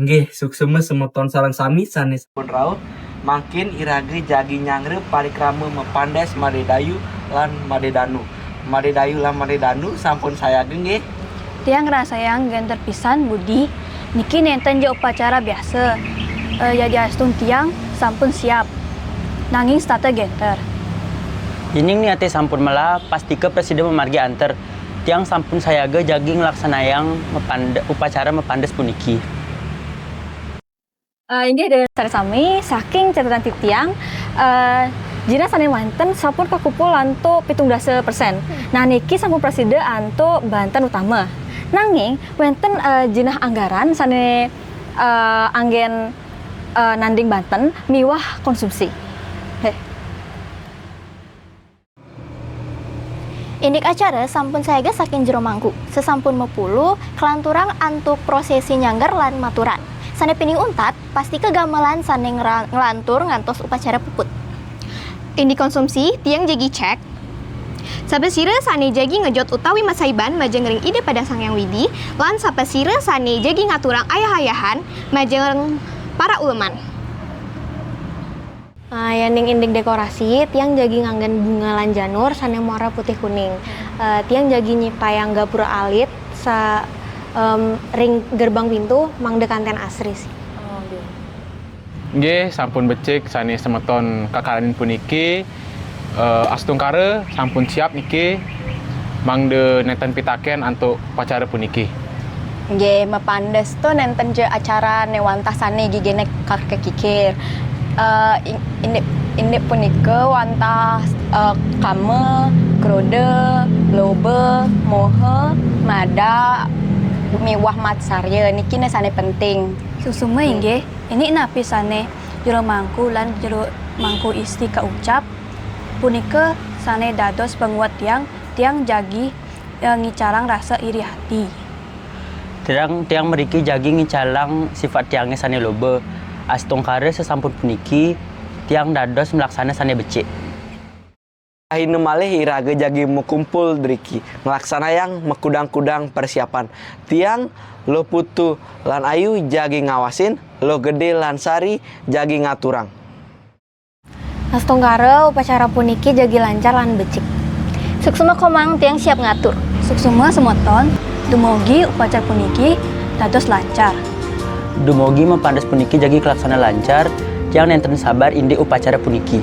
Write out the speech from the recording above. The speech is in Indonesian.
Nggih, suksema semeton sareng sami sanes pun raos makin irage jagi nyangre parikrama mepandes madedayu lan madedanu. Madedayu lan madedanu sampun sayageng nggih. Tiang rasayang genter pisan Budi. Niki nenten je upacara biasa. Jadi astun tiang sampun siap. Nanging stata genter. Ining niate sampun malah pasti ke presiden memargi anter. Tiang sampun sayaga jagi ngelaksanayang upacara mepandes puniki. Ini dari sami saking catatan tiang jina sane Banten sampun kakumpul anto 17%. Nah niki sampun presiden anto Banten utama. Nanging wenten jinah anggaran sane anggen nanding Banten miwah konsumsi. Indik acara sampun sayaga saking jero mangku. Sesampun mepulu kelanturang antuk prosesi nyanggar lan maturan. Sane pining untat pasti kegamelan sane ngelantur ngantos upacara puput. Indi konsumsi tiang jagi cek. Sapesira sane jagi ngejot utawi masaiban majeng ring ide pada sang yang widi lan sapesira sane jagi ngaturang ayah-ayahan majeng para ulman. Yaning indik dekorasi tiang jagi nganggen bunga lan janur sane muara putih kuning. Tiang jagi nyipayang gapura alit sa ring gerbang pintu mangde kanten asri sih. Nggih, sampun becik sane semeton kakalanin puniki. Astungkara sampun siap niki mangde nenten pitaken untuk upacara puniki. Nggih, mepandes tuh nenten je acara newantasane gigenek kakek kikir. Ini punika wantah kame, krode, lobe, mohe, mada, miwah matsarya niki sane penting. Susuma inggih, ini napi sane jero mangku lan jero mangku isti kaucap. Punika sane dados penguat tiang jagi ngicalang rasa iri hati. Tiang meriki jagi ngicalang sifat tiangnya sane lobe. Astungkara sesampun puniki tiang dados melaksana sane becik. Ahinu malih irage jagi mukumpul driki ngelaksanayang mekudang-kudang persiapan. Tiang lo putu lan ayu jagi ngawasin, lo gede lan sari jagi ngaturang. Astungkara upacara puniki jagi lancar lan becik. Suksema komang tiang siap ngatur. Suksuma semeton dumugi upacara puniki dados lancar. Dumugi mepandes puniki jagi kelaksana lancar, tiang nenten sabar indi upacara puniki.